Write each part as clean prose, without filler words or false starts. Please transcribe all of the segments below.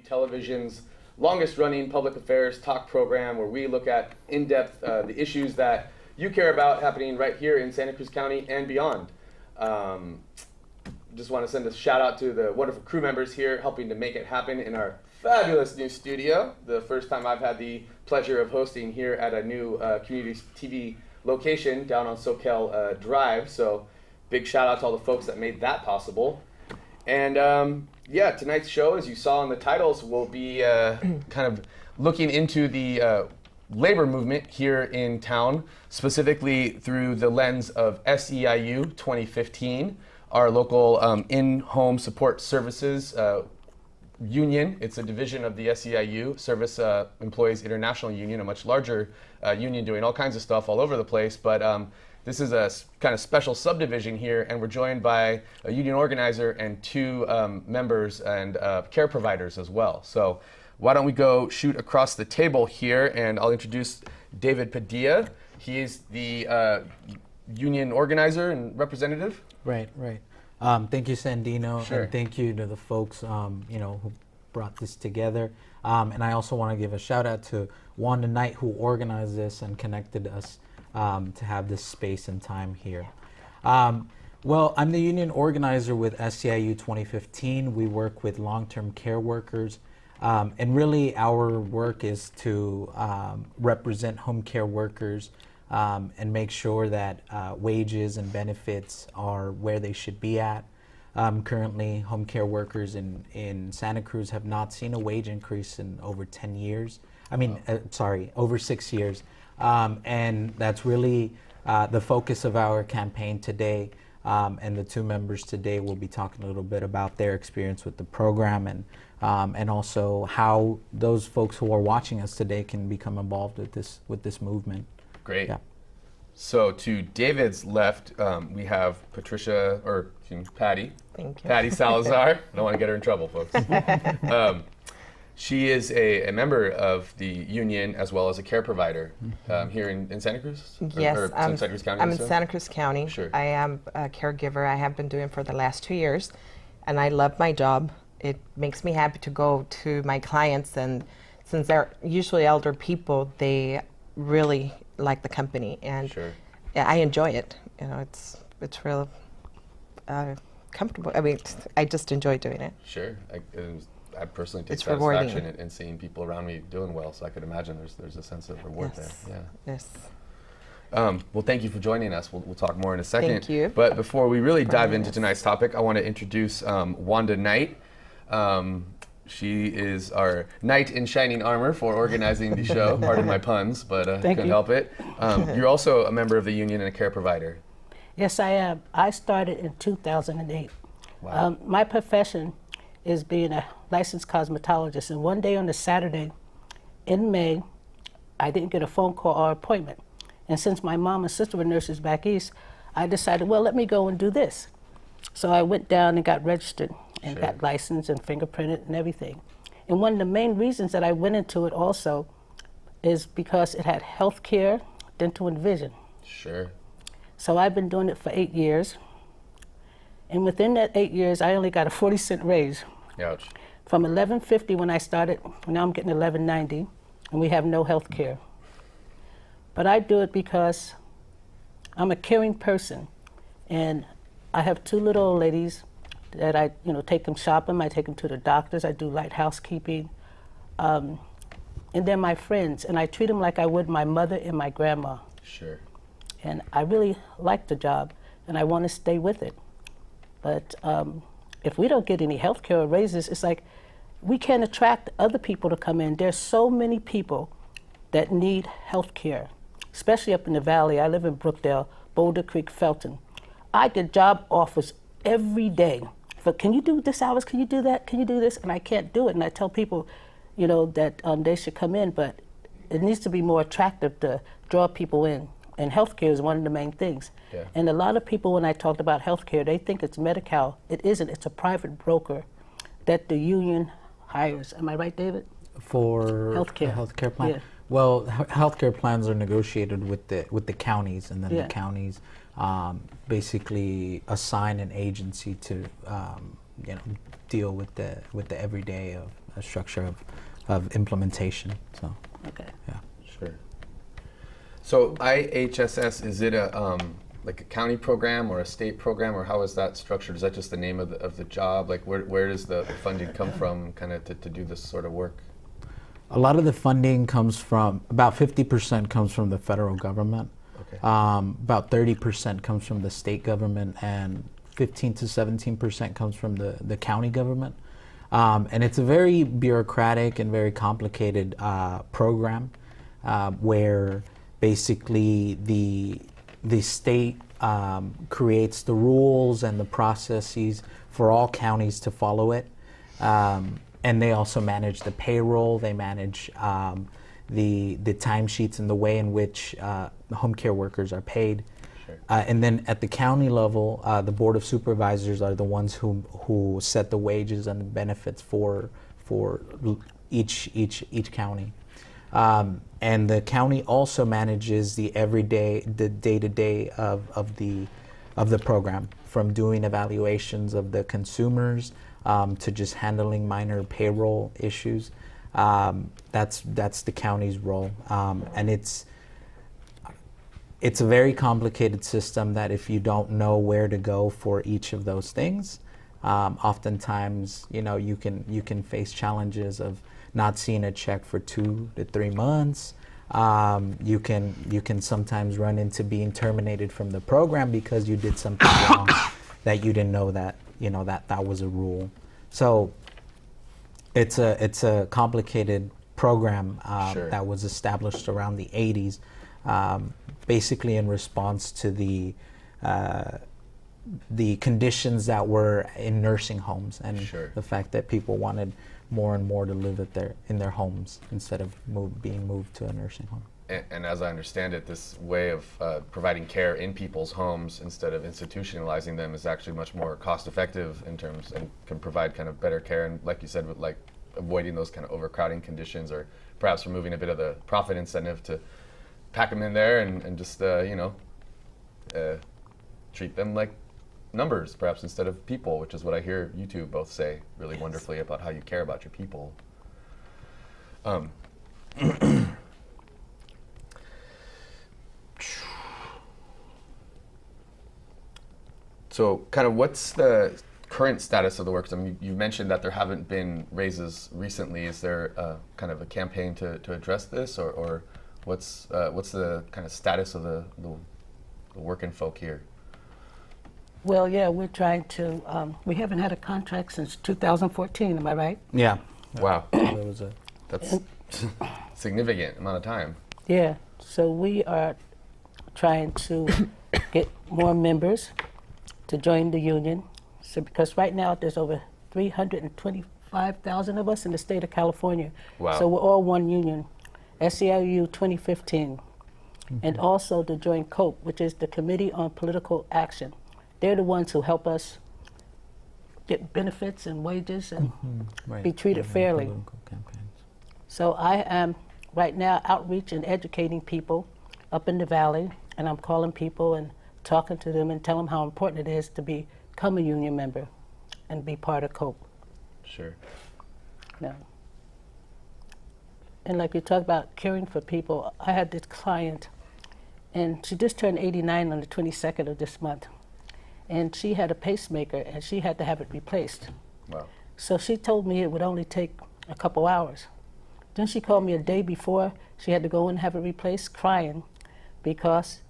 Television's longest-running public affairs talk program where we look at in-depth the issues that you care about happening right here in Santa Cruz County and beyond. Just want to send a shout-out to the wonderful crew members here helping to make it happen in our fabulous new studio. The first time I've had the pleasure of hosting here at a new community TV location down on Soquel Drive, so big shout-out to all the folks that made that possible. And yeah, tonight's show, as you saw in the titles, will be kind of looking into the labor movement here in town, specifically through the lens of SEIU 2015, our local in-home support services union. It's a division of the SEIU, Service Employees International Union, a much larger union doing all kinds of stuff all over the place. But this is a kind of special subdivision here, and we're joined by a union organizer and two members and care providers as well. So why don't we go shoot across the table here, and I'll introduce David Padilla. He's the union organizer and representative. Right. Thank you, Sandino, Sure. and thank you to the folks who brought this together. And I also want to give a shout out to Wanda Knight, who organized this and connected us to have this space and time here. Well, I'm the union organizer with SEIU 2015. We work with long-term care workers, and really our work is to represent home care workers and make sure that wages and benefits are where they should be at. Currently, home care workers in Santa Cruz have not seen a wage increase in over 10 years. Over 6 years. And that's really the focus of our campaign today. And the two members today will be talking a little bit about their experience with the program and also how those folks who are watching us today can become involved with this movement. Great. Yeah. So to David's left, we have Patricia, or Patty. Thank you. Patty Salazar. I don't want to get her in trouble, folks. She is a member of the union as well as a care provider here in Santa Cruz? Yes, or Santa Cruz County. I'm in Santa Cruz County. Sure. I am a caregiver. I have been doing it for the last 2 years, and I love my job. It makes me happy to go to my clients, and since they're usually elder people, they really like the company, and Sure. yeah, I enjoy it. It's real comfortable. I mean, I just enjoy doing it. Sure. I personally take It's rewarding. satisfaction in seeing people around me doing well, so I could imagine there's a sense of reward Yes. there. Yeah. Yes. Well, thank you for joining us. We'll talk more in a second. Thank you. But before we really dive into Yes. tonight's topic, I want to introduce Wanda Knight. She is our knight in shining armor for organizing the show. Pardon my puns, but couldn't help it. You're also a member of the union and a care provider. Yes, I am. I started in 2008. Wow. My profession is being a licensed cosmetologist, and one day on a Saturday in May, I didn't get a phone call or appointment. And since my mom and sister were nurses back east, I decided, well, let me go and do this. So I went down and got registered and Sure. got licensed and fingerprinted and everything. And one of the main reasons that I went into it also is because it had health care, dental, and vision. Sure. So I've been doing it for 8 years. And within that 8 years, I only got a 40-cent raise. Ouch. From $11.50 when I started, now I'm getting $11.90. and we have no health care. But I do it because I'm a caring person, and I have two little old ladies that I, take them shopping. I take them to the doctors. I do light housekeeping, and they're my friends, and I treat them like I would my mother and my grandma. Sure. And I really like the job, and I want to stay with it. But if we don't get any health care or raises, it's like we can't attract other people to come in. There's so many people that need health care, especially up in the valley. I live in Brookdale, Boulder Creek, Felton. I get job offers every day. But can you do this hours? Can you do that? Can you do this? And I can't do it. And I tell people, that they should come in, but it needs to be more attractive to draw people in. And healthcare is one of the main things. Yeah. And a lot of people, when I talked about healthcare, they think it's Medi-Cal. It isn't. It's a private broker that the union hires. Am I right, David? For Healthcare. a healthcare plan. Yeah. Well, healthcare plans are negotiated with the counties, and then Yeah. the counties basically assign an agency to deal with the everyday of a structure of implementation. So Okay. yeah. Sure. So IHSS, is it a like a county program or a state program, or how is that structured? Is that just the name of the job? Like where does the funding come from, kind of to do this sort of work? A lot of the funding comes from, about 50% comes from the federal government. Okay. About 30% comes from the state government, and 15 to 17% comes from the county government. And it's a very bureaucratic and very complicated program where basically the state creates the rules and the processes for all counties to follow it. And they also manage the payroll, they manage the timesheets and the way in which the home care workers are paid. Sure. And then at the county level, the Board of Supervisors are the ones who set the wages and the benefits for each county. And the county also manages the day-to-day of the program, from doing evaluations of the consumers to just handling minor payroll issues. That's the county's role, and it's a very complicated system that if you don't know where to go for each of those things, oftentimes you can face challenges of not seeing a check for 2 to 3 months. You can sometimes run into being terminated from the program because you did something wrong that you didn't know that that was a rule. So it's a complicated program Sure. that was established around the 80s, basically in response to the conditions that were in nursing homes, and Sure. the fact that people wanted more and more to live in their homes instead of being moved to a nursing home. And as I understand it, this way of providing care in people's homes instead of institutionalizing them is actually much more cost effective in terms, and can provide kind of better care, and like you said, with like avoiding those kind of overcrowding conditions, or perhaps removing a bit of the profit incentive to pack them in there and just treat them like numbers, perhaps, instead of people, which is what I hear you two both say really wonderfully about how you care about your people. So kind of what's the current status of the work? I mean, you mentioned that there haven't been raises recently. Is there kind of a campaign to address this, or what's the kind of status of the working folk here? Well, yeah, we're trying to, we haven't had a contract since 2014, am I right? Yeah. Wow, There was a that's significant amount of time. Yeah, so we are trying to get more members to join the union. So because right now there's over 325,000 of us in the state of California. Wow. So we're all one union, SEIU 2015. And also to join COPE, which is the Committee on Political Action. They're the ones who help us get benefits and wages and right. be treated fairly. Political campaigns. So I am right now outreach and educating people up in the valley, and I'm calling people and talking to them and telling them how important it is to become a union member and be part of COPE. Sure. No. And like you talk about caring for people, I had this client, and she just turned 89 on the 22nd of this month. And she had a pacemaker, and she had to have it replaced. Wow. So she told me it would only take a couple hours. Then she called me a day before she had to go and have it replaced, crying, because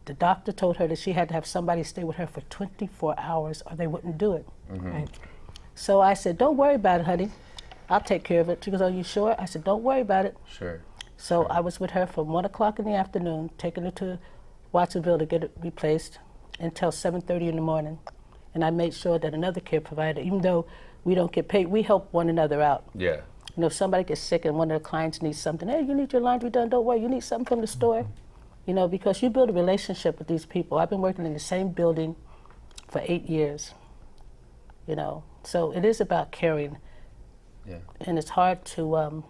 the doctor told her that she had to have somebody stay with her for 24 hours or they wouldn't do it. Right. So I said, don't worry about it, honey. I'll take care of it. She goes, are you sure? I said, don't worry about it. Sure. So I was with her from 1 o'clock in the afternoon, taking her to Watsonville to get it replaced until 7:30 in the morning. And I made sure that another care provider, even though we don't get paid, we help one another out. Yeah. You know, if somebody gets sick and one of the clients needs something, hey, you need your laundry done, don't worry, you need something from the store. You know, because you build a relationship with these people. I've been working in the same building for 8 years, you know. So it is about caring. Yeah. And it's hard to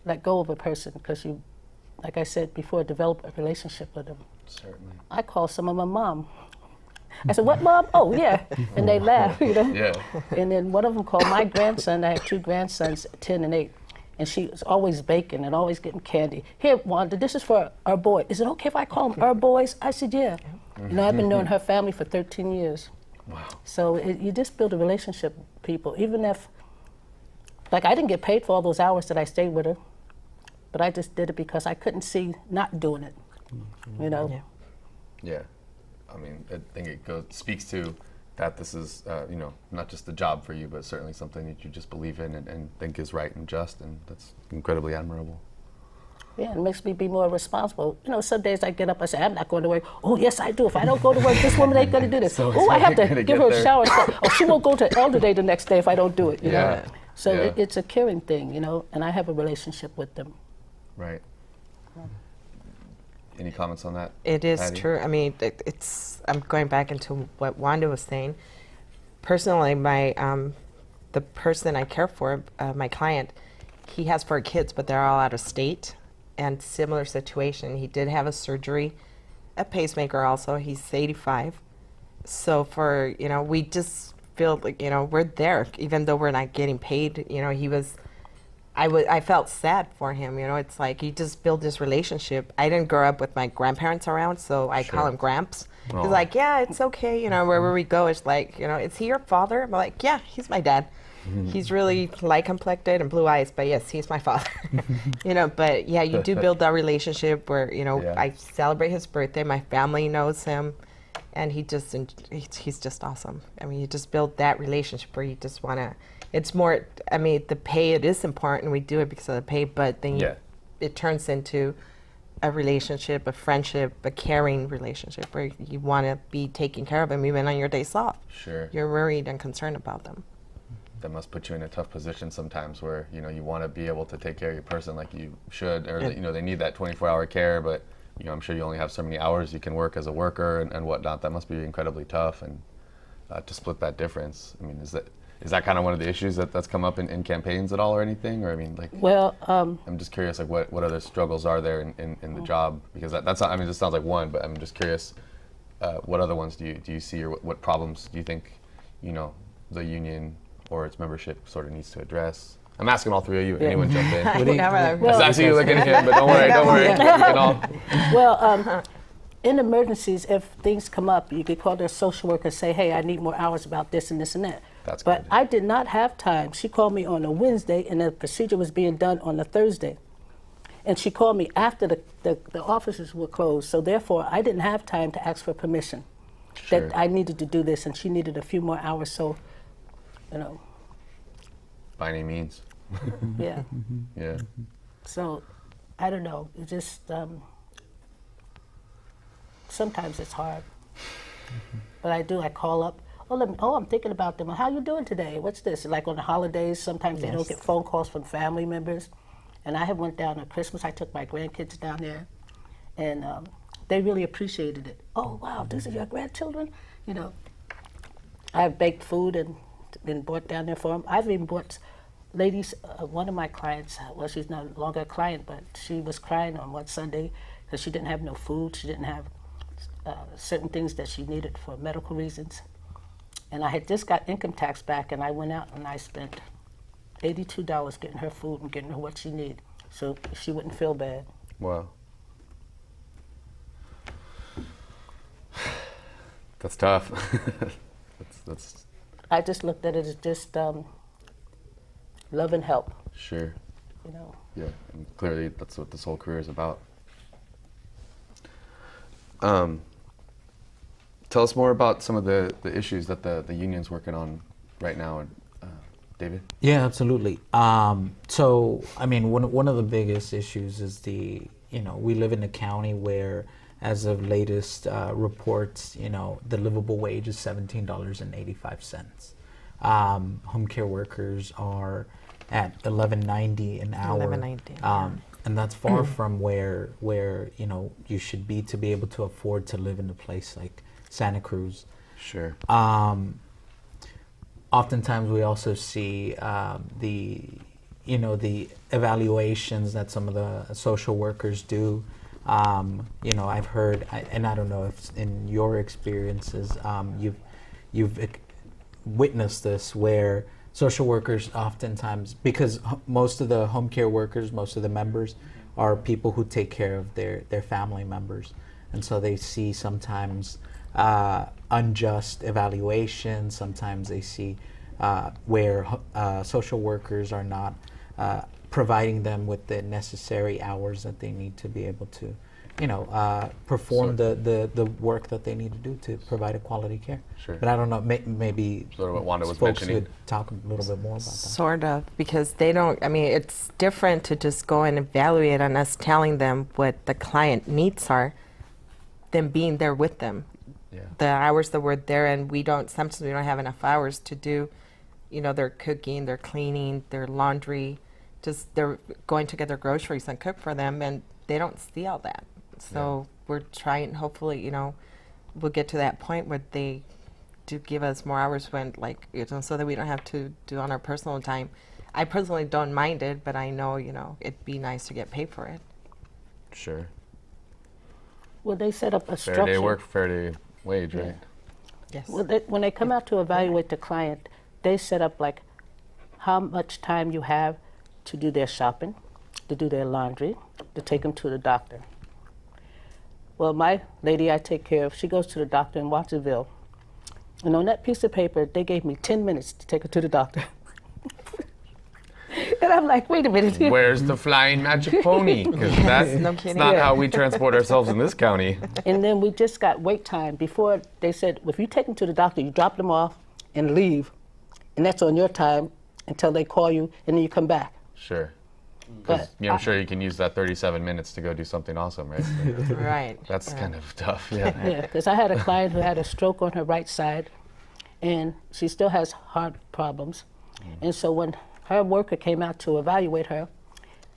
let go of a person because you, like I said before, develop a relationship with them. Certainly. I call some of my mom. I said, what, Mom? Oh, yeah. And they laugh, you know. Yeah. And then one of them called my grandson. I have 2 grandsons, 10 and 8. And she was always baking and always getting candy. Here, Wanda, this is for our boy. Is it okay if I call them our boys? I said, yeah. You know, I've been knowing her family for 13 years. Wow. So you just build a relationship with people, even if, like, I didn't get paid for all those hours that I stayed with her, but I just did it because I couldn't see not doing it, you know. Yeah. Yeah. I mean, I think it speaks to that this is, you know, not just a job for you, but certainly something that you just believe in and think is right and just, and that's incredibly admirable. Yeah, it makes me be more responsible. You know, some days I get up, I say, I'm not going to work. Oh, yes, I do. If I don't go to work, this woman ain't going to do this. So Oh, I have to gonna give get her a there. shower. Oh, she won't go to Elder Day the next day if I don't do it, you Yeah. know. So Yeah. it's a caring thing, you know, and I have a relationship with them. Right. Any comments on that? It is Patty? true. I mean, it's. I'm going back into what Wanda was saying. Personally, my the person I care for, my client, he has 4 kids, but they're all out of state, and similar situation. He did have a surgery, a pacemaker. Also, he's 85. So for we just feel like we're there, even though we're not getting paid. He was. I felt sad for him. It's like you just build this relationship. I didn't grow up with my grandparents around, so I call Sure. him Gramps. Aw. He's like, yeah, it's okay. Wherever we go, it's like, is he your father? I'm like, yeah, he's my dad. He's really light complected and blue eyes, but yes, he's my father. But yeah, you do build that relationship where, Yeah. I celebrate his birthday. My family knows him, and he's just awesome. I mean, you just build that relationship where you just want to. It's more. I mean, the pay, it is important. We do it because of the pay, but then Yeah. it turns into a relationship, a friendship, a caring relationship where you want to be taking care of them even on your days off. Sure. You're worried and concerned about them. That must put you in a tough position sometimes where, you want to be able to take care of your person like you should, or, Yeah. that, they need that 24-hour care, but, I'm sure you only have so many hours you can work as a worker and whatnot. That must be incredibly tough, and to split that difference. I mean, is that kind of one of the issues that's come up in campaigns at all or anything? Or, I mean, like, Well, I'm just curious, like, what other struggles are there in the job? Because that's not, I mean, this sounds like one, but I'm just curious, what other ones do you see, or what problems do you think, the union or its membership sort of needs to address? I'm asking all 3 of you. Anyone jump in? I see you looking at him, but don't worry. We can all. well, in emergencies, if things come up, you could call their social worker and say, hey, I need more hours about this and this and that. That's But good. I did not have time. She called me on a Wednesday, and the procedure was being done on a Thursday. And she called me after the offices were closed, so therefore I didn't have time to ask for permission Sure. that I needed to do this, and she needed a few more hours, so, By any means. yeah. Yeah. So, I don't know, it just, sometimes it's hard. But I call up, I'm thinking about them. How you doing today? What's this? Like on the holidays, sometimes they don't Yes. get phone calls from family members. And I went down on Christmas, I took my grandkids down there, and they really appreciated it. Oh, wow, these are your grandchildren? I've baked food and been brought down there for them. I've even brought ladies, one of my clients, well, she's no longer a client, but she was crying on one Sunday because she didn't have no food. She didn't have certain things that she needed for medical reasons. And I had just got income tax back, and I went out and I spent $82 getting her food and getting her what she needs, so she wouldn't feel bad. Wow. That's tough. that's I just looked at it as just love and help, sure. you know. Yeah, and clearly that's what this whole career is about. Tell us more about some of the issues that the union's working on right now, David. Yeah, absolutely. So, I mean, one of the biggest issues is we live in a county where, as of latest reports, the livable wage is $17.85. Home care workers are at $11.90 an hour. $11.90, and that's far from where you should be to be able to afford to live in a place like Santa Cruz. Sure. Oftentimes we also see the evaluations that some of the social workers do. I've heard, and I don't know if in your experiences you've witnessed this, where social workers oftentimes, because most of the home care workers, most of the members are people who take care of their family members, and so they see sometimes unjust evaluation. Sometimes they see where social workers are not providing them with the necessary hours that they need to be able to, perform the work that they need to do to provide a quality care. Sure. But I don't know, maybe Sort of what Wanda was folks mentioning. would talk a little bit more about that. Sort of, because they don't, it's different to just go and evaluate on us telling them what the client needs are than being there with them. Yeah. The hours that we're there, and sometimes we don't have enough hours to do, their cooking, their cleaning, their laundry, just they're going to get their groceries and cook for them, and they don't see all that. So we're trying, hopefully, we'll get to that point where they do give us more hours when, so that we don't have to do on our personal time. I personally don't mind it, but I know, it'd be nice to get paid for it. Sure. Well, they set up a Fair structure. day work, fair day wage, right? Yes. Well, when they come out to evaluate the client, they set up how much time you have to do their shopping, to do their laundry, to take them to the doctor. Well, my lady I take care of, she goes to the doctor in Watsonville. And on that piece of paper, they gave me 10 minutes to take her to the doctor. And I'm like, wait a minute. Where's the flying magic pony? Because that's No it's kidding. not Yeah. how we transport ourselves in this county. And then we just got wait time. Before, they said, if you take them to the doctor, you drop them off and leave. And that's on your time until they call you, and then you come back. Sure. But I'm sure you can use that 37 minutes to go do something awesome, right? Right. That's Yeah. kind of tough, yeah. Yeah, because I had a client who had a stroke on her right side, and she still has heart problems. And so when her worker came out to evaluate her,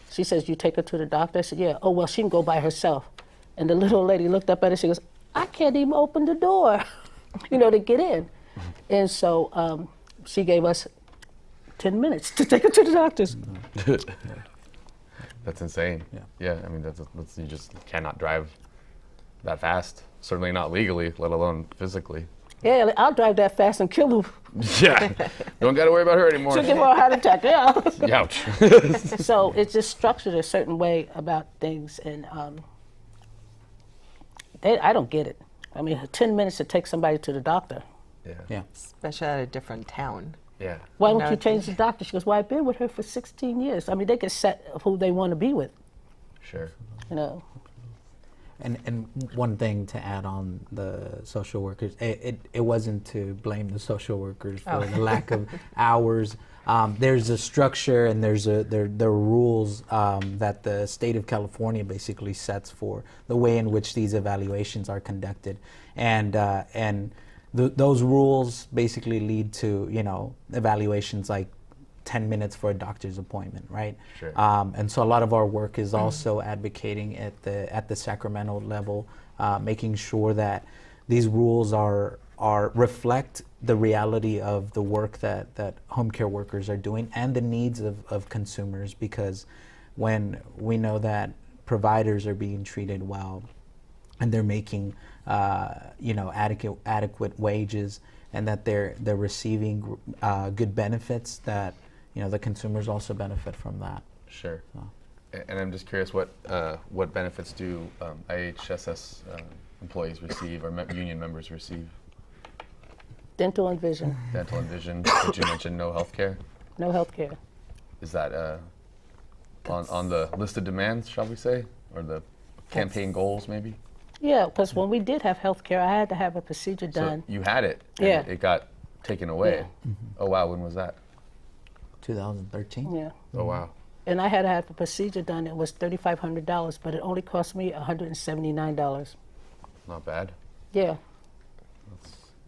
she says, you take her to the doctor? I said, yeah. Oh, well, she can go by herself. And the little lady looked up at her, she goes, I can't even open the door, to get in. And so she gave us 10 minutes to take her to the doctors. That's insane. Yeah, that's you just cannot drive that fast. Certainly not legally, let alone physically. Yeah, I'll drive that fast and kill her. Yeah, don't got to worry about her anymore. She'll give her a heart attack, yeah. Ouch. So it's just structured a certain way about things, and I don't get it. 10 minutes to take somebody to the doctor. Yeah. Especially at a different town. Yeah. Why No, don't you it's- change the doctor? She goes, well, I've been with her for 16 years. They can set who they want to be with, Sure. And one thing to add on the social workers, it wasn't to blame the social workers for the lack of hours. There's a structure and there are rules that the state of California basically sets for the way in which these evaluations are conducted, and those rules basically lead to evaluations like 10 minutes for a doctor's appointment, right? Sure. And so a lot of our work is also advocating at the Sacramento level, making sure that these rules reflect the reality of the work that home care workers are doing and the needs of consumers, because when we know that providers are being treated well and they're making adequate wages and that they're receiving good benefits, that the consumers also benefit from that. Sure. So. And I'm just curious, what benefits do IHSS employees receive or union members receive? Dental and vision. Dental and vision. Did you mention no health care? No health care. Is that on the list of demands, shall we say? Or the campaign goals, maybe? Yeah, because when we did have health care, I had to have a procedure done. So you had it, and Yeah. it got taken away. Yeah. Oh, wow, when was that? 2013. Yeah. Oh, wow. And I had to have a procedure done. It was $3,500, but it only cost me $179. Not bad. Yeah.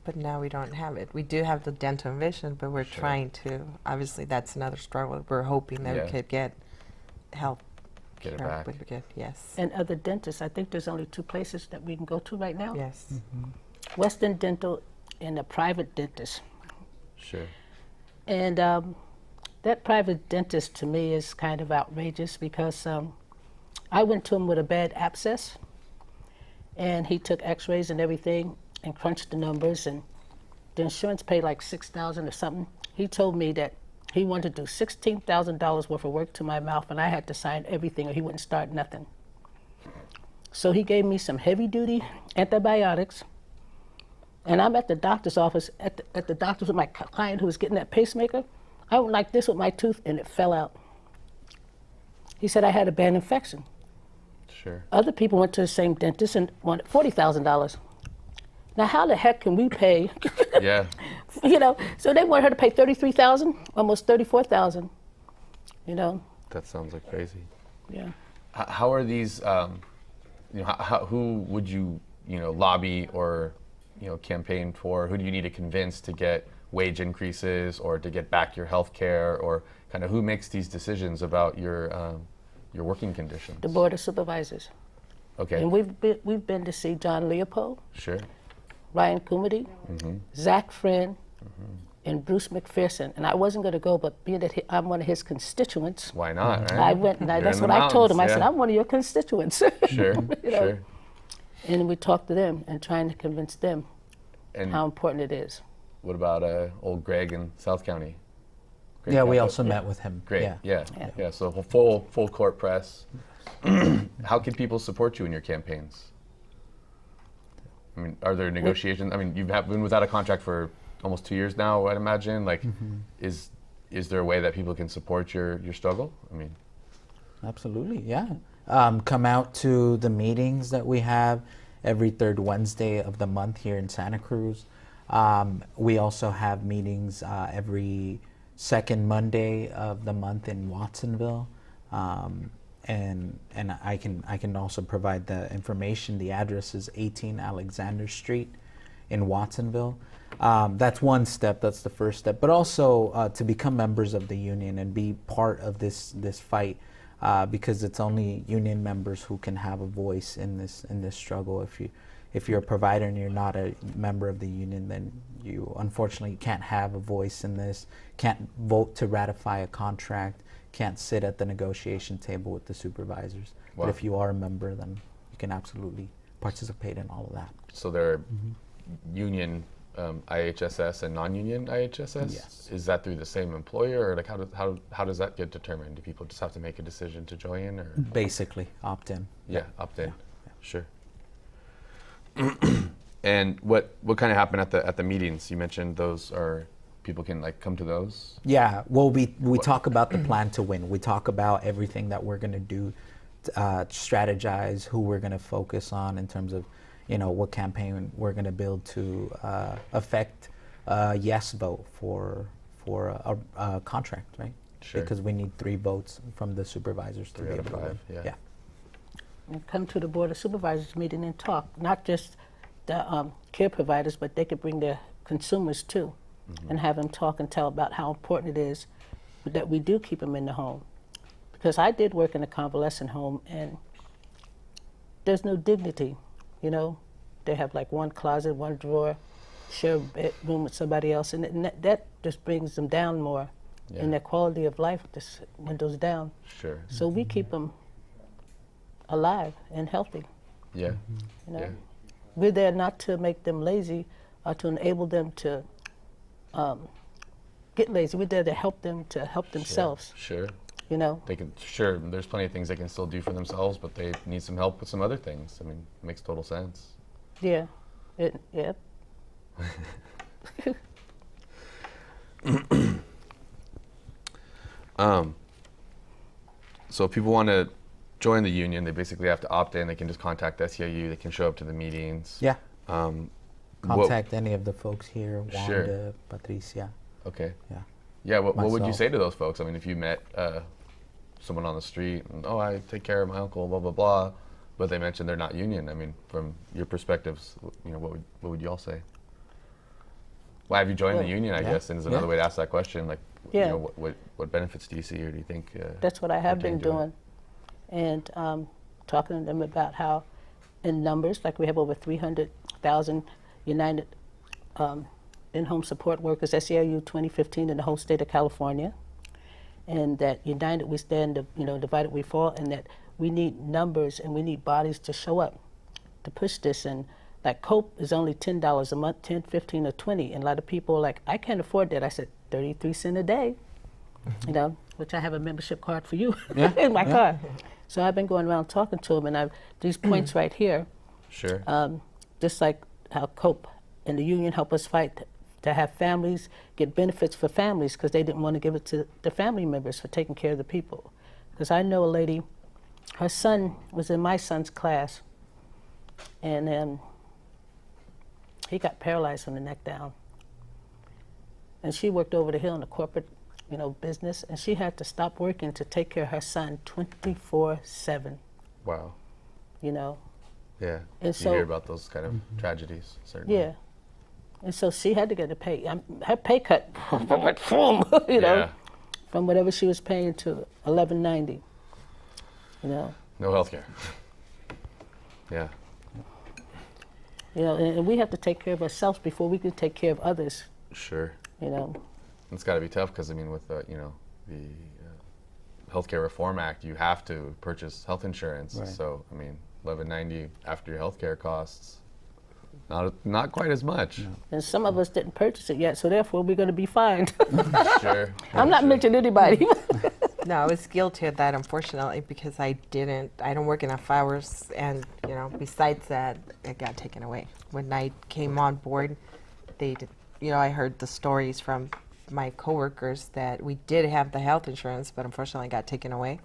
But now we don't have it. We do have the dental and vision, but we're Sure. trying to. Obviously, that's another struggle. We're hoping that Yeah. we could get help. Get it care back. with the good. Yes. And other dentists, I think there's only 2 places that we can go to right now. Yes. Western Dental and a private dentist. Sure. And that private dentist to me is kind of outrageous because I went to him with a bad abscess, and he took x-rays and everything and crunched the numbers, and the insurance paid like $6,000 or something. He told me that he wanted to do $16,000 worth of work to my mouth, and I had to sign everything or he wouldn't start nothing. So he gave me some heavy-duty antibiotics, and I'm at the doctor's office, at the doctor's with my client who was getting that pacemaker. I went like this with my tooth, and it fell out. He said I had a bad infection. Sure. Other people went to the same dentist and wanted $40,000. Now, how the heck can we pay? Yeah. So they want her to pay $33,000, almost $34,000. That sounds like crazy. Yeah. How are these? Who would you lobby or campaign for? Who do you need to convince to get wage increases or to get back your health care, or kind of who makes these decisions about your working conditions? The Board of Supervisors. Okay. And we've been to see John Leopold, Sure. Ryan Kumity, Zach Friend, and Bruce McPherson. And I wasn't going to go, but being that I'm one of his constituents, Why not? Right? I went, and You're that's in the what I told him. I mountains, said, yeah. I'm one of your constituents. Sure. Sure. And we talked to them and trying to convince them And how important it is. what about old Greg in South County? Greg Yeah, we Campbell? also met with him. Great. Yeah. Yeah. So full court press. How can people support you in your campaigns? I mean, are there negotiations? I mean, you've been without a contract for almost 2 years now, I'd imagine. Like, is there a way that people can support your struggle? I mean, Absolutely, yeah. Come out to the meetings that we have every 3rd Wednesday of the month here in Santa Cruz. We also have meetings every 2nd Monday of the month in Watsonville. And I can also provide the information. The address is 18 Alexander Street in Watsonville. That's one step. That's the first step. But also to become members of the union and be part of this fight, because it's only union members who can have a voice in this struggle. If you're a provider and you're not a member of the union, then you unfortunately can't have a voice in this. Can't vote to ratify a contract. Can't sit at the negotiation table with the supervisors. Wow. But if you are a member, then you can absolutely participate in all of that. so there are union IHSS and non-union IHSS? Yes. Is that through the same employer, or like how does that get determined? Do people just have to make a decision to join, or Basically, opt in. yeah, opt in? Yeah. Sure. And what kind of happened at the meetings? You mentioned those are people can like come to those. Yeah, well, we talk about the plan to win. We talk about everything that we're going to do, strategize who we're going to focus on in terms of, what campaign we're going to build to affect a yes vote for a contract, right? Sure. Because we need 3 votes from the supervisors to 3 be out able of to 5, win. yeah. And come to the Board of Supervisors meeting and talk, not just the care providers, but they could bring their consumers too, and have them talk and tell about how important it is that we do keep them in the home. Because I did work in a convalescent home, and there's no dignity, They have like one closet, one drawer, share a bedroom with somebody else, and that just brings them down more, Yeah. and their quality of life just dwindles down. Sure. So we keep them alive and healthy. Yeah. Yeah. We're there not to make them lazy or to enable them to get lazy. We're there to help them to help themselves. Sure. You know. They can, sure, there's plenty of things they can still do for themselves, but they need some help with some other things. I mean, it makes total sense. Yeah. Yeah. So if people want to join the union, they basically have to opt in. They can just contact SEIU. They can show up to the meetings. Yeah. What- Contact any of the folks here, Wanda, Sure. Patricia. Okay. Yeah. Yeah. What would you Myself. say to those folks? I mean, if you met someone on the street, and, oh, I take care of my uncle, blah blah blah, but they mentioned they're not union. I mean, from your perspectives, you know, what would you all say? Why have you joined the Well, union? I yeah. guess, and is another way to ask that question. Like, Yeah. you know, what benefits do you see, or do you think? That's what I have been pertain to it? doing. And talking to them about how, in numbers, like we have over 300,000 United in-home support workers, SEIU 2015 in the whole state of California. And that united we stand, divided we fall, and that we need numbers and we need bodies to show up to push this. And like COPE is only $10 a month, 10, 15, or 20. And a lot of people are like, I can't afford that. I said, 33 cents a day, which I have a membership card for you in my car. So I've been going around talking to them, and I've these points right here, Sure. just like how COPE and the union help us fight to have families get benefits for families because they didn't want to give it to the family members for taking care of the people. Because I know a lady, her son was in my son's class, and he got paralyzed from the neck down. And she worked over the hill in the corporate, business, and she had to stop working to take care of her son 24/7. Wow. Yeah. And And you so, hear about those kind of tragedies, certainly. yeah. And so she had to get a pay. Her pay cut, Yeah. from whatever she was paying to $11.90. No health care. Yeah. And we have to take care of ourselves before we can take care of others. Sure. It's It's got to be tough because, I mean, with the Healthcare Reform Act, you have to purchase health insurance. Right. So, I mean, $11.90 after your healthcare costs, not quite as much. No. And some of us didn't purchase it yet, so therefore we're going to be fined. Sure. I'm not sure. mentioning anybody. No, I was guilty of that, unfortunately, because I don't work enough hours, and, besides that, it got taken away. When I came on board, they did, I heard the stories from my coworkers that we did have the health insurance, but unfortunately it got taken away.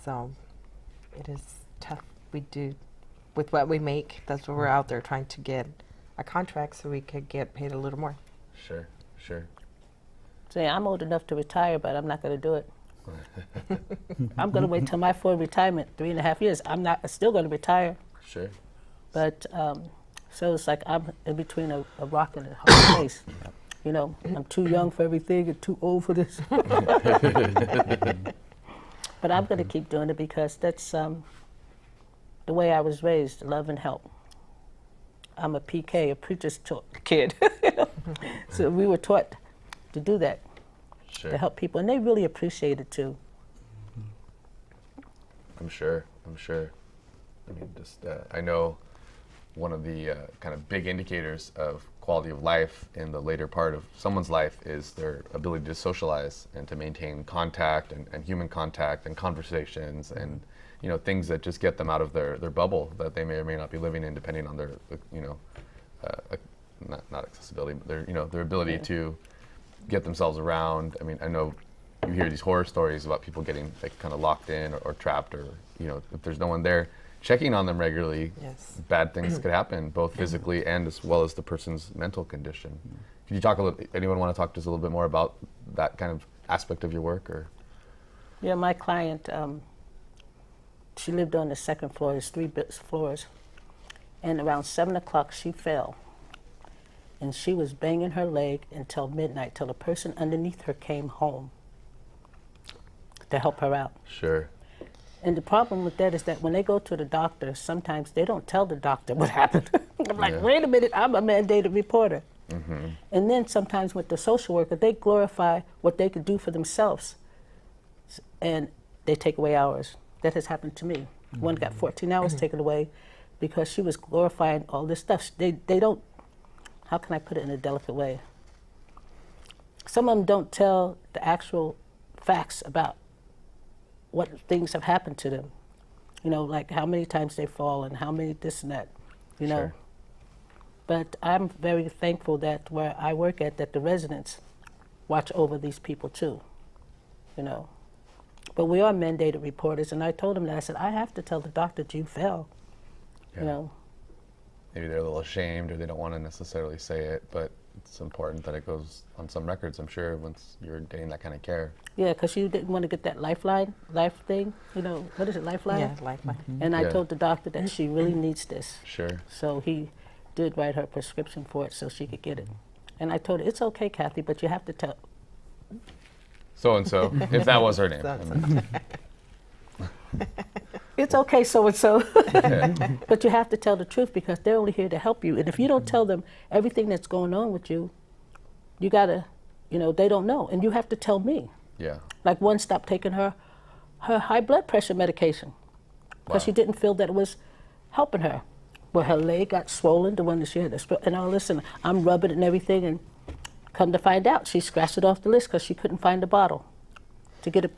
So it is tough. We do, with what we make, that's what we're out there trying to get a contract so we could get paid a little more. Sure. Say, I'm old enough to retire, but I'm not going to do it. I'm going to wait till my full retirement, 3.5 years. I'm still going to retire. Sure. But so it's like I'm in between a rock and a hard place. I'm too young for everything and too old for this. But I'm going to keep doing it because that's the way I was raised, love and help. I'm a PK, a preacher's kid. So we were taught to do that, Sure. to help people, and they really appreciate it too. I'm sure. I mean, I know one of the kind of big indicators of quality of life in the later part of someone's life is their ability to socialize and to maintain contact and human contact and conversations and things that just get them out of their bubble that they may or may not be living in, depending on their not accessibility, but their ability to get themselves around. I mean, I know you hear these horror stories about people getting like kind of locked in or trapped, or if there's no one there checking on them regularly, Yes. bad things could happen, both physically and as well as the person's mental condition. Could you talk anyone want to talk just a little bit more about that kind of aspect of your work? Or Yeah, my client, she lived on the second floor. There's 3 floors. And around 7 o'clock, she fell. And she was banging her leg until midnight, till the person underneath her came home to help her out. Sure. And the problem with that is that when they go to the doctor, sometimes they don't tell the doctor what happened. I'm like, Yeah. wait a minute, I'm a mandated reporter. And then sometimes with the social worker, they glorify what they could do for themselves. And they take away hours. That has happened to me. One got 14 hours taken away because she was glorifying all this stuff. They don't, how can I put it in a delicate way? some of them don't tell the actual facts about what things have happened to them. You know, like how many times they fall and how many this and that, you know. Sure. But I'm very thankful that where I work at, that the residents watch over these people too, you know. But we are mandated reporters, and I told them that. I said, I have to tell the doctor that you fell, Yeah. you know. Maybe they're a little ashamed or they don't want to necessarily say it, but it's important that it goes on some records, I'm sure, once you're getting that kind of care. Yeah, because you didn't want to get that life thing, you know, what is it, Lifeline? Yeah, lifeline. And I Yeah. told the doctor that she really needs this. Sure. So he did write her prescription for it so she could get it. And I told her, it's okay, Kathy, but you have to tell. So-and-so, if that was her name. I mean, It's okay, so-and-so. But you have to tell the truth because they're only here to help you. And if you don't tell them everything that's going on with you, you gotta, you know, they don't know. And you have to tell me. yeah. Like one stopped taking her high blood pressure medication because Wow. she didn't feel that it was helping her. Well, her leg got swollen, the one that she had, and all this, and I'm rubbing it and everything, and come to find out, she scratched it off the list because she couldn't find the bottle to get it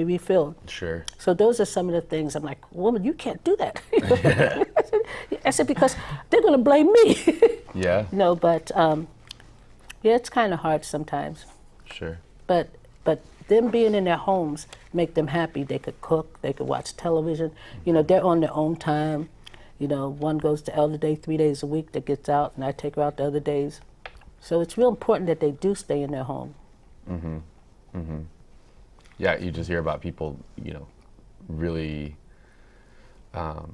refilled. Sure. So those are some of the things I'm like, woman, you can't do that. I said, because they're going to blame me. Yeah. You know, but yeah, it's kind of hard sometimes. Sure. But them being in their homes make them happy. They could cook, they could watch television. You know, they're on their own time. You know, one goes to Elder Day 3 days a week that gets out, and I take her out the other days. So it's real important that they do stay in their home. Mm-hmm. Mm-hmm. Yeah, you just hear about people, you know, really kind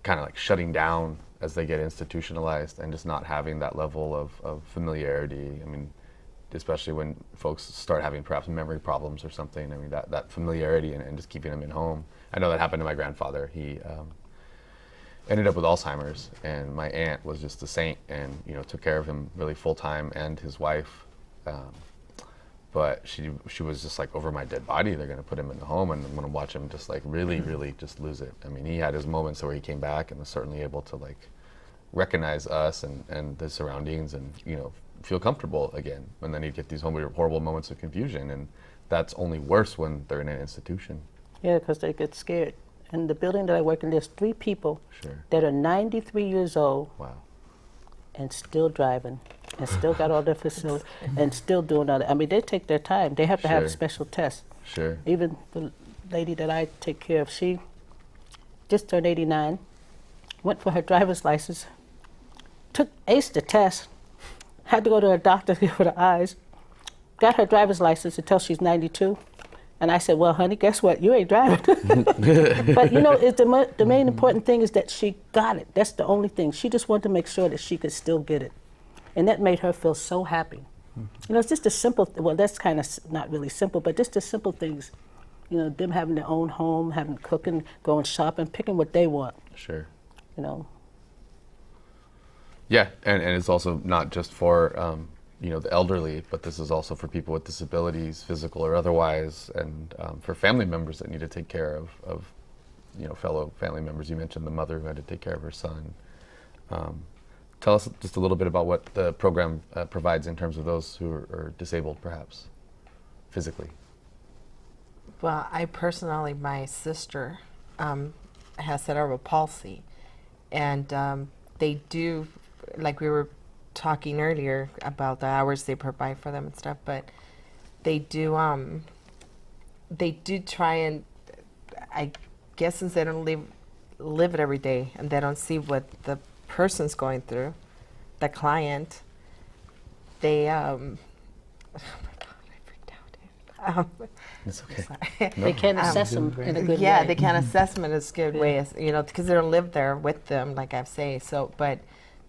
of like shutting down as they get institutionalized and just not having that level of familiarity. I mean, especially when folks start having perhaps memory problems or something. I mean, that familiarity and just keeping them in home. I know that happened to my grandfather. He ended up with Alzheimer's, and my aunt was just a saint and, you know, took care of him really full time and his wife. But she was just like, over my dead body, they're going to put him in the home, and I'm going to watch him just like really just lose it. I mean, he had his moments where he came back and was certainly able to like recognize us and the surroundings and, you know, feel comfortable again. And then he'd get these horrible moments of confusion, and that's only worse when they're in an institution. Yeah, because they get scared. In the building that I work in, there's 3 people Sure. that are 93 years old Wow. and still driving and still got all their facilities and still doing all that. I mean, they take their time. They have to have Sure. special tests. Sure. Even the lady that I take care of, she just turned 89, went for her driver's license, aced the test, had to go to her doctor for the eyes, got her driver's license until she's 92. And I said, well, honey, guess what? You ain't driving. But, you know, the main important thing is that she got it. That's the only thing. She just wanted to make sure that she could still get it. And that made her feel so happy. You know, it's just a simple, well, that's kind of not really simple, but just the simple things. You know, them having their own home, having cooking, going shopping, picking what they want, Sure. you know. Yeah, and it's also not just for you know, the elderly, but this is also for people with disabilities, physical or otherwise, and for family members that need to take care of you know, fellow family members. You mentioned the mother who had to take care of her son. Tell us just a little bit about what the program provides in terms of those who are disabled, perhaps, physically. Well, I personally, my sister has cerebral palsy, and they do, like we were talking earlier about the hours they provide for them and stuff, but they do try and, I guess since they don't live it every day and they don't see what the person's going through, the client, they oh my God, I freaked out. It's okay. Sorry. They can't assess them in a good Yeah, way. they can't assess them in a good way, you know, because they don't live there with them, like I say. So, but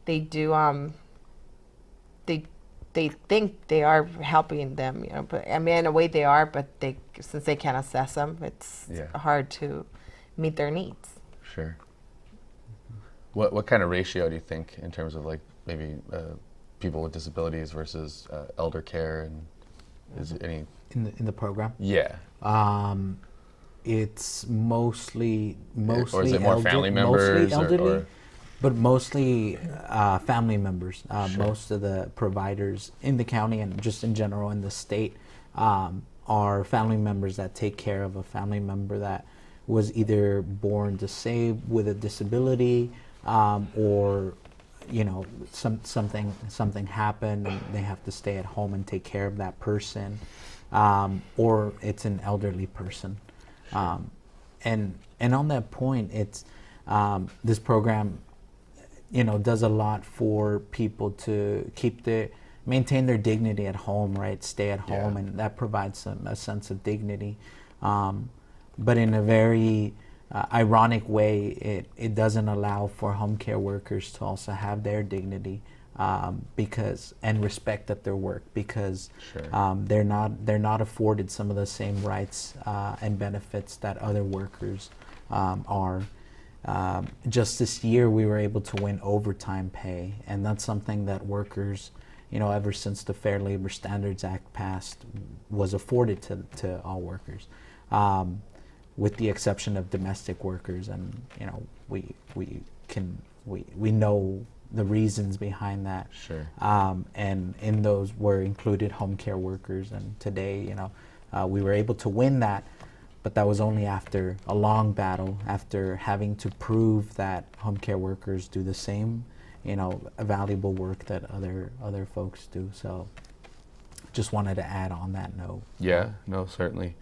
they do. They think they are helping them, you know. But I mean, in a way, they are. But since they can't assess them, it's Yeah. hard to meet their needs. Sure. What kind of ratio do you think in terms of like maybe people with disabilities versus elder care, and is it any? In the program. Yeah. It's mostly Or is it more family members mostly elderly. or but mostly family members. Most of the providers in the county and just in general in the state are family members that take care of a family member that was either born disabled with a disability, or something happened and they have to stay at home and take care of that person, or it's an elderly person. And on that point, it's this program, does a lot for people to maintain their dignity at home, right? Stay at home, and that provides a sense of dignity. But in a very ironic way, it doesn't allow for home care workers to also have their dignity and respect at their work, because they're not afforded some of the same rights and benefits that other workers are. Just this year, we were able to win overtime pay, and that's something that workers, ever since the Fair Labor Standards Act passed, was afforded to all workers. With the exception of domestic workers, and we know the reasons behind that. Sure. And in those were included home care workers, and today, we were able to win that, but that was only after a long battle, after having to prove that home care workers do the same, valuable work that other folks do. So, just wanted to add on that note. Yeah. No, certainly.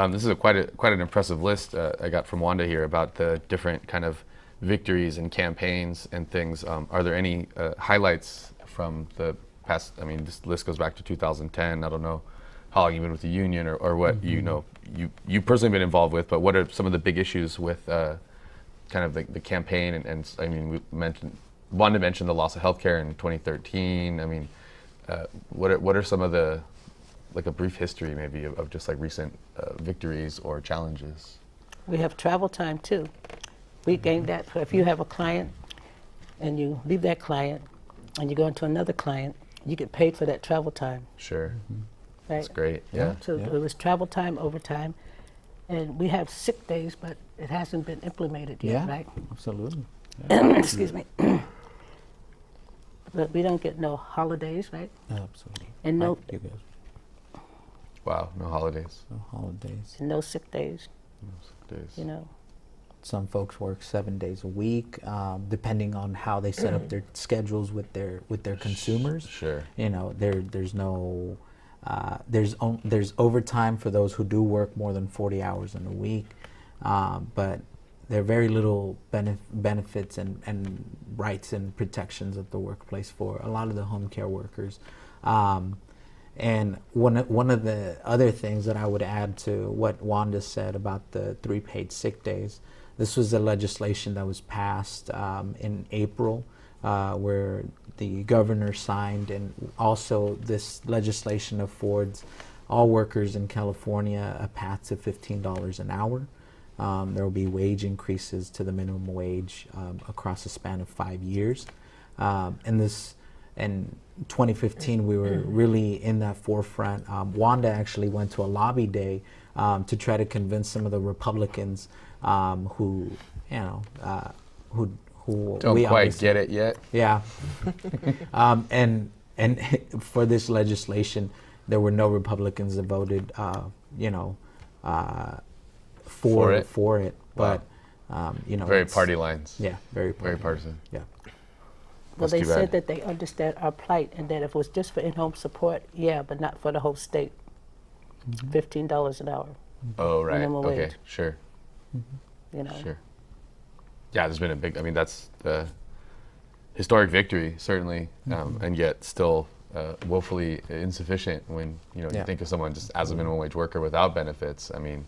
This is quite an impressive list I got from Wanda here about the different kind of victories and campaigns and things. Are there any highlights from the past? I mean, this list goes back to 2010. I don't know how long you've been with the union or what you personally been involved with, but what are some of the big issues with kind of the campaign? And I mean, Wanda mentioned the loss of healthcare in 2013. I mean, what are some of the, like a brief history maybe of just like recent victories or challenges? We have travel time too. We gain that. If you have a client and you leave that client and you go into another client, you get paid for that travel time. Sure. Right? That's great. Yeah. So it was travel time, overtime, and we have sick days, but it hasn't been implemented yet, right? Absolutely. Excuse me. But we don't get no holidays, right? Absolutely. And no, You guys, Wow. No holidays. no holidays. and no sick days, No sick days. Some folks work 7 days a week, depending on how they set up their schedules with their consumers. Sure. There's no there's overtime for those who do work more than 40 hours in a week, but there are very little benefits and rights and protections at the workplace for a lot of the home care workers. And one of the other things that I would add to what Wanda said about the 3 paid sick days, this was the legislation that was passed in April, where the governor signed, and also this legislation affords all workers in California a path to $15 an hour. There will be wage increases to the minimum wage across a span of 5 years. In 2015, we were really in that forefront. Wanda actually went to a lobby day to try to convince some of the Republicans who Don't quite get it yet. Yeah. And for this legislation, there were no Republicans that voted, for it. Wow. But Very it's- party lines. Yeah, very Very partisan. Yeah. well, That's they too said bad. that they understand our plight and that if it was just for in-home support, yeah, but not for the whole state. $15 an hour, Oh, right. Minimum Okay. wage. Sure. Sure. Yeah, there's been a big. I mean, that's the historic victory, certainly, and yet still woefully insufficient when you Yeah. think of someone just as a minimum wage worker without benefits. I mean,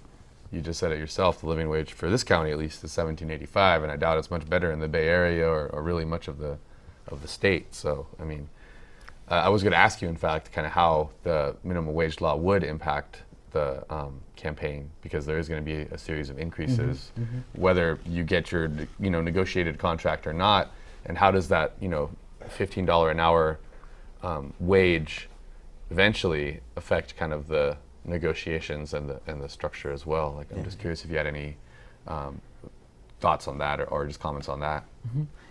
you just said it yourself. The living wage for this county, at least, is $17.85, and I doubt it's much better in the Bay Area or really much of the state. So, I mean, I was going to ask you, in fact, kind of how the minimum wage law would impact the campaign, because there is going to be a series of increases, whether you get your negotiated contract or not, and how does that $15 an hour wage eventually affect kind of the negotiations and the structure as well. Like, I'm just curious if you had any thoughts on that, or just comments on that?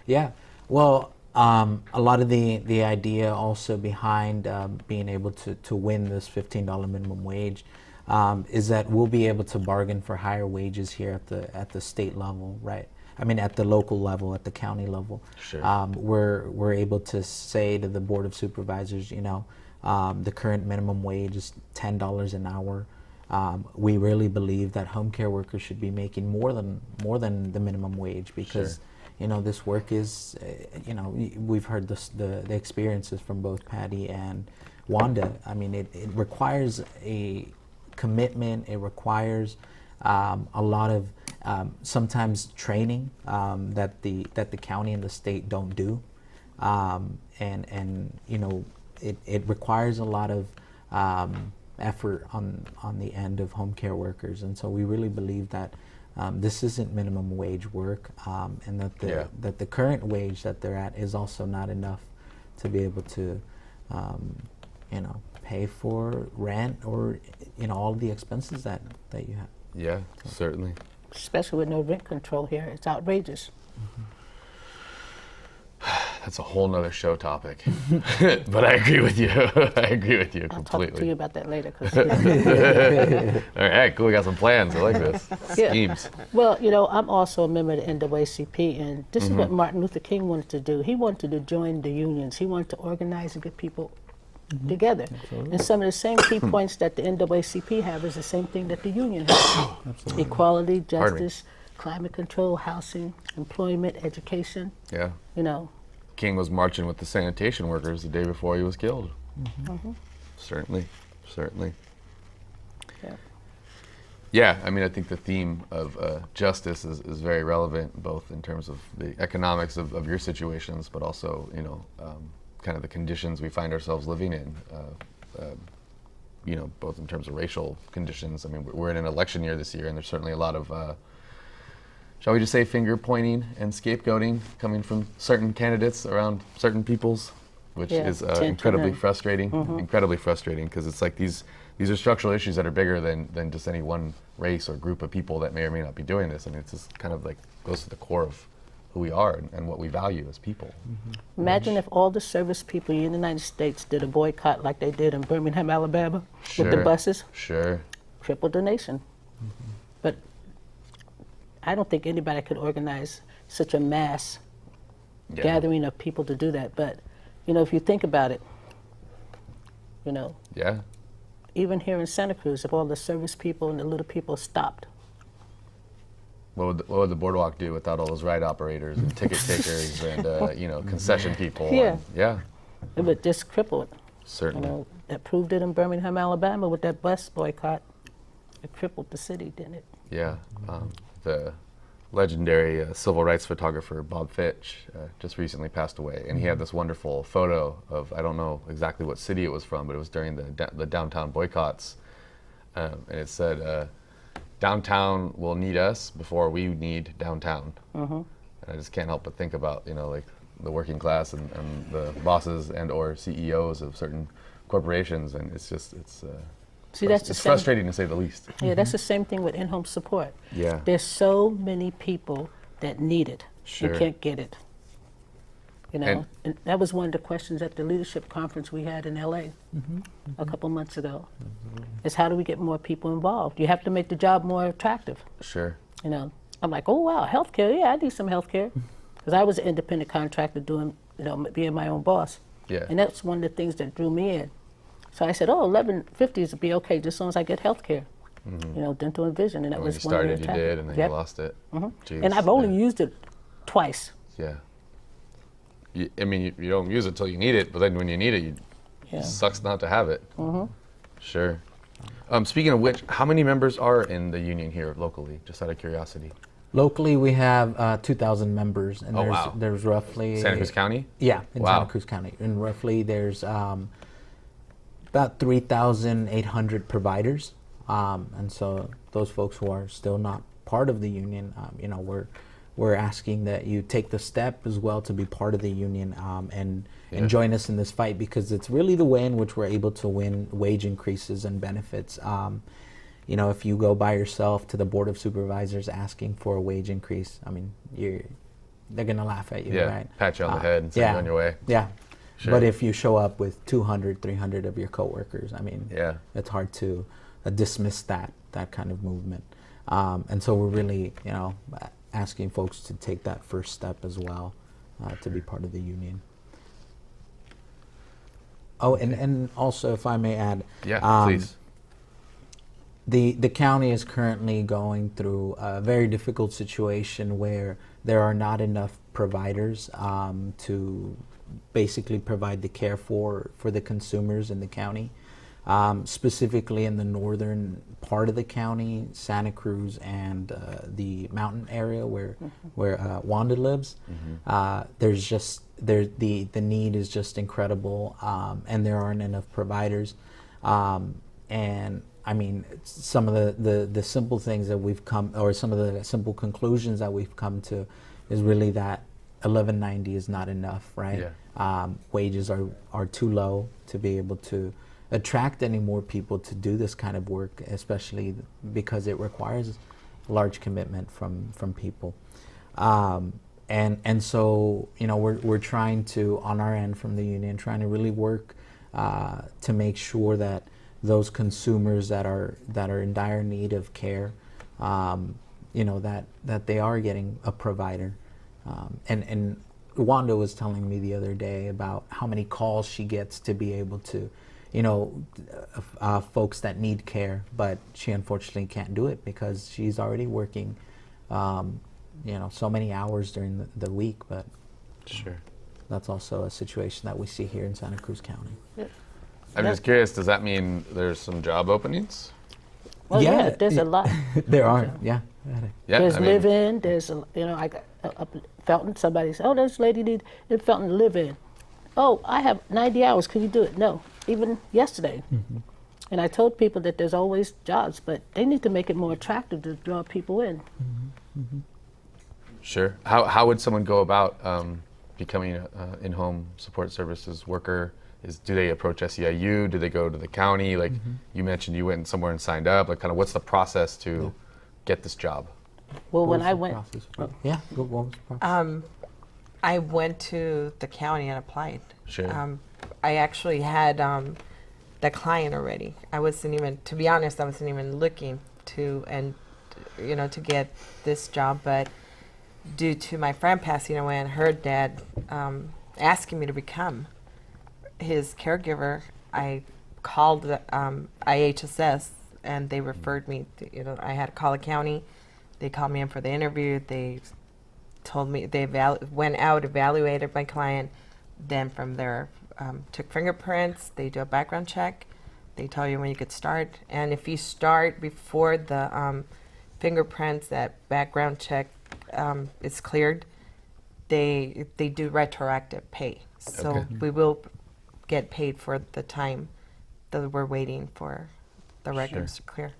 Yeah, well, a lot of the idea also behind being able to win this $15 minimum wage is that we'll be able to bargain for higher wages here at the state level, right? I mean, at the local level, at the county level. Sure. We're able to say to the Board of Supervisors, you know, the current minimum wage is $10 an hour. We really believe that home care workers should be making more than the minimum wage because, Sure. you know, this work is, you know, we've heard the experiences from both Patty and Wanda. I mean, it requires a commitment. It requires a lot of sometimes training that the county and the state don't do, and you know, it requires a lot of effort on the end of home care workers, and so we really believe that this isn't minimum wage work, and that the current wage that they're at is also not enough to be able to, you know, pay for rent or, you know, all the expenses that you have. Yeah, certainly. Especially with no rent control here, it's outrageous. That's a whole nother show topic. But I agree with you. I agree with you I'll completely. talk to you about that later. 'Cause, All right, cool. We got some plans. I like this. Yeah. Schemes. well, you know, I'm also a member of the NAACP, and this is what Martin Luther King wanted to do. He wanted to join the unions. He wanted to organize and get people together. And some of the same key points that the NAACP have is the same thing that the union has. Equality, justice, climate control, housing, employment, education, Yeah. you know. King was marching with the sanitation workers the day before he was killed. Certainly. Yeah. Yeah, I mean, I think the theme of justice is very relevant, both in terms of the economics of your situations, but also, you know, kind of the conditions we find ourselves living in, you know, both in terms of racial conditions. I mean, we're in an election year this year, and there's certainly a lot of, shall we just say, finger pointing and scapegoating coming from certain candidates around certain peoples, which Yeah, is tend to incredibly know. frustrating. Incredibly frustrating, because it's like these are structural issues that are bigger than just any one race or group of people that may or may not be doing this. I mean, it's just kind of like goes to the core of who we are and what we value as people. Imagine if all the service people in the United States did a boycott like they did in Birmingham, Alabama, with the Sure. buses, Sure. crippled the nation. But I don't think anybody could organize such a mass Yeah. gathering of people to do that. But, you know, if you think about it, you know, Yeah. even here in Santa Cruz, if all the service people and the little people stopped, What would the boardwalk do without all those ride operators and ticket takers and you know, concession people? Yeah. And, yeah. it would just cripple it. You Certainly. know, that proved it in Birmingham, Alabama with that bus boycott. It crippled the city, didn't it? Yeah. The legendary civil rights photographer Bob Fitch just recently passed away, and he had this wonderful photo of, I don't know exactly what city it was from, but it was during the downtown boycotts, and it said, "Downtown will need us before we need downtown." And I just can't help but think about, you know, like the working class and the bosses and or CEOs of certain corporations, and it's just See, that's the it's same. frustrating to say the least. Yeah, that's the same thing with in-home support. Yeah. There's so many people that need it Sure. and can't get it. You know, And- and that was one of the questions at the leadership conference we had in LA a couple months ago. Is how do we get more people involved? You have to make the job more attractive. Sure. You know, I'm like, oh wow, healthcare. Yeah, I need some healthcare because I was an independent contractor doing, you know, being my own boss. Yeah. And that's one of the things that drew me in. So I said, oh, 1150s would be okay just as long as I get health care, you know, dental and vision. And that And when was you one of the started, you attractive- did, and then Yep. you lost it. Jeez. And I've only Yeah. used it twice. Yeah. I mean, you don't use it till you need it, but then when you need it, Yeah. it sucks not to have it. Sure. Speaking of which, how many members are in the union here locally, just out of curiosity? Locally, we have 2,000 members, and Oh, there's wow. there's roughly Santa Cruz County? Yeah, in Wow. Santa Cruz County, and roughly there's about 3,800 providers, and so those folks who are still not part of the union, you know, we're asking that you take the step as well to be part of the union and join us in this fight, because it's really the way in which we're able to win wage increases and benefits. you know, if you go by yourself to the board of supervisors asking for a wage increase, I mean, they're gonna laugh at you, Yeah, right? pat you on the head and send you on your way. Yeah. Sure. But if you show up with 200, 300 of your coworkers, I mean, Yeah. it's hard to dismiss that kind of movement. And so we're really, you know, asking folks to take that first step as well, to be part of the union. Oh, and also, if I may add, Yeah, please. the county is currently going through a very difficult situation where there are not enough providers to basically provide the care for the consumers in the county. Specifically in the northern part of the county, Santa Cruz and the mountain area where Wanda lives, there's just the need is just incredible, and there aren't enough providers. And I mean, some of the simple things that we've come, or some of the simple conclusions that we've come to, is really that 1190 is not enough, right? Yeah. Wages are too low to be able to attract any more people to do this kind of work, especially because it requires large commitment from people. And so, you know, we're trying to, on our end from the union, trying to really work to make sure that those consumers that are in dire need of care, you know, that they are getting a provider. And Wanda was telling me the other day about how many calls she gets to be able to, you know, folks that need care, but she unfortunately can't do it because she's already working, you know, so many hours during the week. But Sure. that's also a situation that we see here in Santa Cruz County. I'm just curious, does that mean there's some job openings? Well, Yeah, yeah, there's a lot. There are, yeah. Yeah, There's I mean, live-in. There's, you know, I got up in Felton. Somebody said, "Oh, this lady need in Felton to live in." Oh, I have 90 hours. Can you do it? No, even yesterday. And I told people that there's always jobs, but they need to make it more attractive to draw people in. Sure. How would someone go about becoming an in-home support services worker? Do they approach SEIU? Do they go to the county? Like you mentioned, you went somewhere and signed up. Like, kind of, what's the process to get this job? Well, when What was I the went, process for you? Yeah, what was the process? I went to the county and applied. Sure. I actually had the client already. I wasn't even, to be honest, I wasn't even looking to get this job, but due to my friend passing away and her dad asking me to become his caregiver, I called the IHSS and they referred me to, I had to call the county. They called me in for the interview. They told me they went out, evaluated my client, then from there took fingerprints. They do a background check. They tell you when you could start, and if you start before the fingerprints, that background check is cleared, they do retroactive pay. So Okay. we will get paid for the time that we're waiting for the records to clear.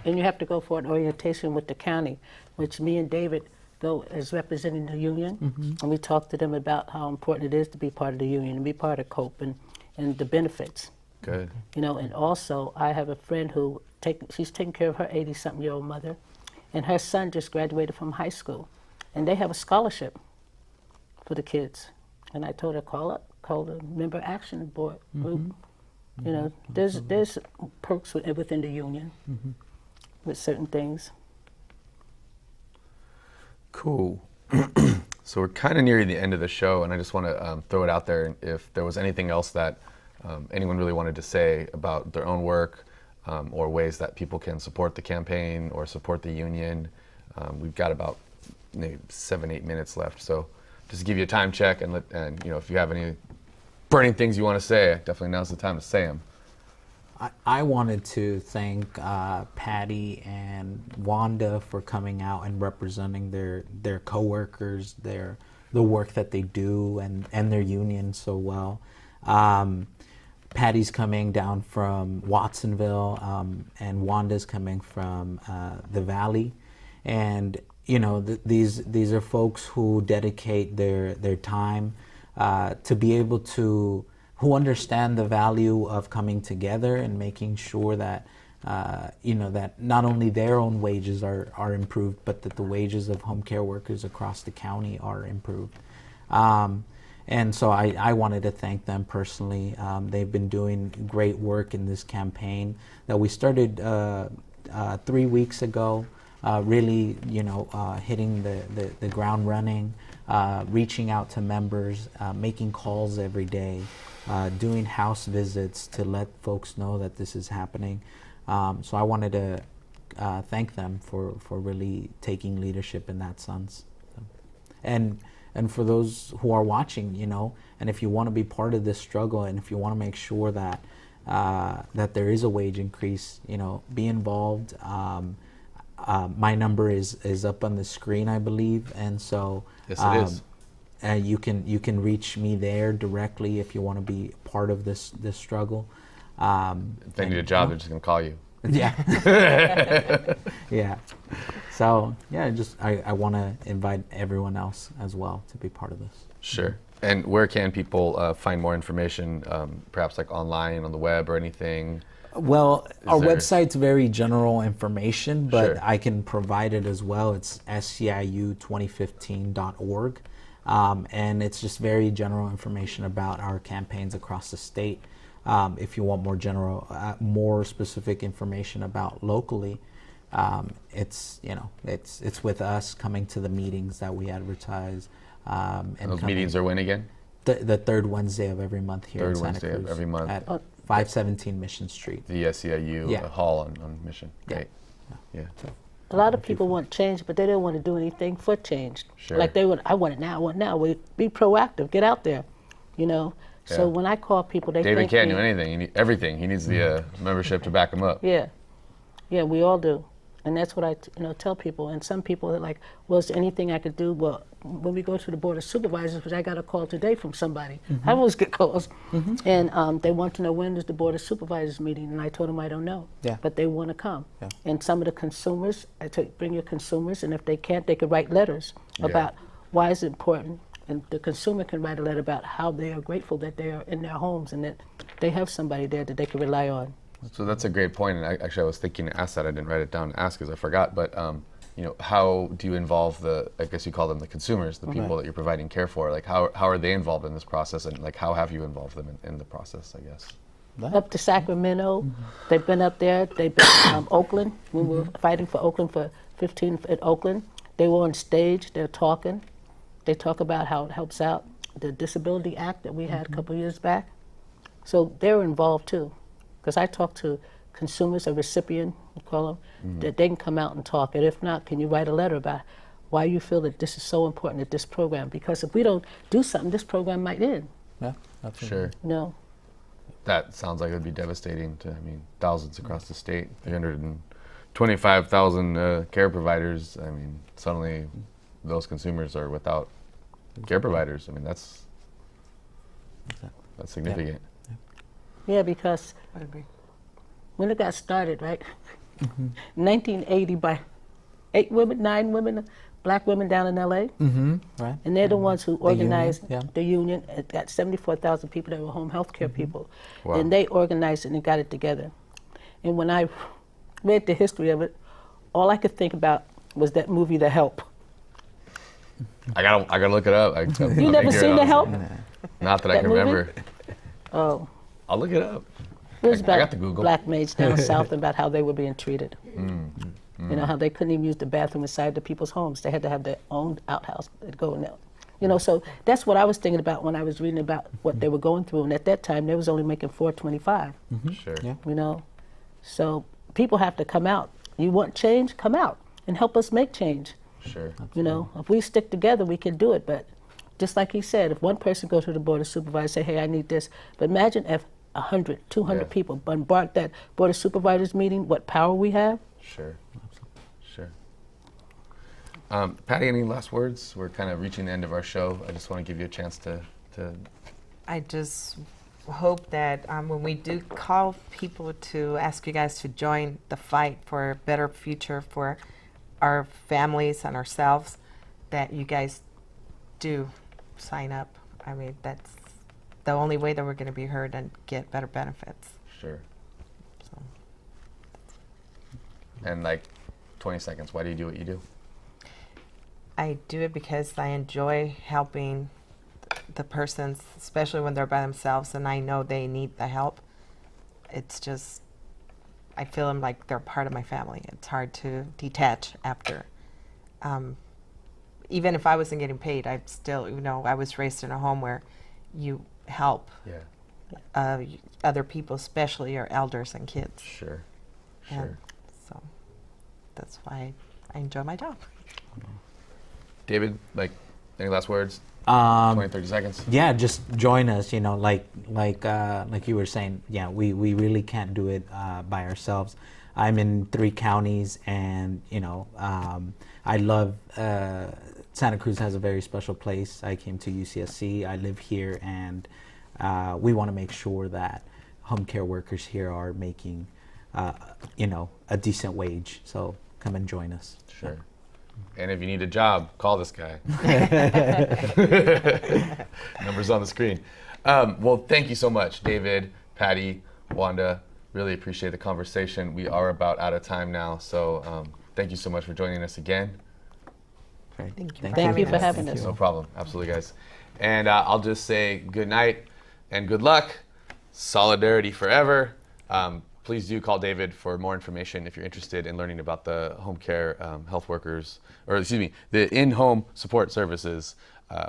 and you have to go for an orientation with the county, which me and David go as representing the union, and we talk to them about how important it is to be part of the union and be part of COPE and the benefits. Good. You know, and also I have a friend who she's taking care of her 80-something-year-old mother, and her son just graduated from high school, and they have a scholarship for the kids. And I told her call the member action board group. You know, there's perks within the union with certain things. Cool. So we're kind of nearing the end of the show, and I just want to throw it out there. If there was anything else that anyone really wanted to say about their own work, or ways that people can support the campaign or support the union, we've got about maybe 7-8 minutes left. So just give you a time check, and if you have any burning things you want to say, definitely now's the time to say them. I wanted to thank Patty and Wanda for coming out and representing their coworkers, the work that they do, and their union so well. Patty's coming down from Watsonville, and Wanda's coming from the Valley, and these are folks who dedicate their time to be able to, who understand the value of coming together and making sure that that not only their own wages are improved, but that the wages of home care workers across the county are improved. And so I wanted to thank them personally. They've been doing great work in this campaign that we started 3 weeks ago, really, hitting the ground running, reaching out to members, making calls every day, doing house visits to let folks know that this is happening. So I wanted to thank them for really taking leadership in that sense. And for those who are watching, and if you want to be part of this struggle, and if you want to make sure that that there is a wage increase, be involved. My number is up on the screen, I believe, and so Yes, it is. you can reach me there directly if you want to be part of this struggle. If they need a job, they're just going to call you. Yeah. Yeah. So yeah, I want to invite everyone else as well to be part of this. Sure. And where can people find more information, perhaps like online, on the web, or anything? Well, our there- website's very general information, but Sure. I can provide it as well. It's sciu2015.org. And it's just very general information about our campaigns across the state. If you want more specific information about locally, it's with us coming to the meetings that we advertise. And Those coming- meetings are when again? the third Wednesday of every month here in Third Santa Wednesday of Cruz every month. at 517 Mission Street. The SEIU Yeah. hall on Mission. Yeah. Great. Yeah. A lot of people want change, but they don't want to do anything for change. Sure. Like I want it now, I want it now. We be proactive, get out there, So Yeah. when I call people, they David think can't we- do anything. He need everything. He needs the membership to back him up. Yeah, we all do, and that's what I tell people. And some people are like, "Well, is there anything I could do?" Well, when we go to the Board of Supervisors, which I got a call today from somebody, I always get calls, and they want to know when is the Board of Supervisors meeting, and I told them I don't know, Yeah. but they want to come. Yeah. And some of the consumers, I tell you, bring your consumers, and if they can't, they could write letters about why it's important. And the consumer can write a letter about how they are grateful that they are in their homes and that they have somebody there that they can rely on. So that's a great point. And I was thinking to ask that. I didn't write it down to ask because I forgot. But how do you involve I guess you call them the consumers, the people that you're providing care for? Like how are they involved in this process, and like how have you involved them in the process? I guess. Up to Sacramento, they've been up there. They've been Oakland. We were fighting for Oakland for 15 at Oakland. They were on stage. They're talking. They talk about how it helps out the Disability Act that we had a couple of years back. So they're involved too, because I talk to consumers, a recipient, we call them, that they can come out and talk. And if not, can you write a letter about why you feel that this is so important at this program? Because if we don't do something, this program might end. Yeah, absolutely. Sure. That sounds like it would be devastating to, thousands across the state, 325,000 care providers. Suddenly those consumers are without care providers. That's significant. Yeah, because when it got started, right, 1980 by 9 women, black women down in L.A., Right. and they're the ones who organized union, the union. It got 74,000 people that were home health care people. Wow. And they organized it and got it together. And when I read the history of it, all I could think about was that movie, The Help. I gotta look it up. You never seen The Help? Not that I That can movie? remember. Oh. I'll look it up. It was I about got the Google. black maids down south and about how they were being treated. How they couldn't even use the bathroom inside the people's homes. They had to have their own outhouse to go in there. So that's what I was thinking about when I was reading about what they were going through. And at that time, they was only making $4.25. Sure. Yeah. So people have to come out. You want change? Come out and help us make change. Sure. If we stick together, we can do it. But just like he said, if one person goes to the Board of Supervisors and say, hey, I need this. But imagine if 100, 200 people bombard that Board of Supervisors meeting, what power we have. Sure. Sure. Patty, any last words? We're kind of reaching the end of our show. I just want to give you a chance to I just hope that when we do call people to ask you guys to join the fight for a better future for our families and ourselves, that you guys do sign up. That's the only way that we're going to be heard and get better benefits. Sure. So. And like 20 seconds, why do you do what you do? I do it because I enjoy helping the persons, especially when they're by themselves and I know they need the help. It's just, I feel them like they're part of my family. It's hard to detach after. Even if I wasn't getting paid, I still, I was raised in a home where you help other people, especially your elders and kids. Sure. And so that's why I enjoy my job. David, like, any last words? 20, 30 seconds. Yeah, just join us. Like you were saying. Yeah, we really can't do it by ourselves. I'm in 3 counties, and I love Santa Cruz has a very special place. I came to UCSC. I live here, and we want to make sure that home care workers here are making a decent wage. So come and join us. Sure. And if you need a job, call this guy. Number's on the screen. Well, thank you so much, David, Patty, Wanda. Really appreciate the conversation. We are about out of time now, so thank you so much for joining us again. Great. Thank you for having us. No problem. Absolutely, guys. And I'll just say good night and good luck. Solidarity forever. Please do call David for more information if you're interested in learning about the home care health workers, the in-home support services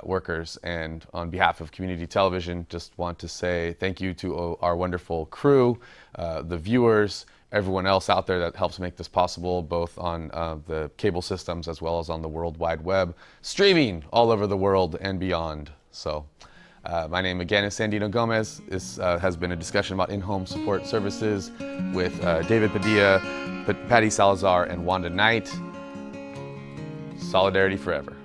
workers. And on behalf of Community Television, just want to say thank you to our wonderful crew, the viewers, everyone else out there that helps make this possible, both on the cable systems as well as on the World Wide Web, streaming all over the world and beyond. So. My name again is Sandino Gomez. This has been a discussion about in-home support services with David Padilla, Patty Salazar, and Wanda Knight. Solidarity forever.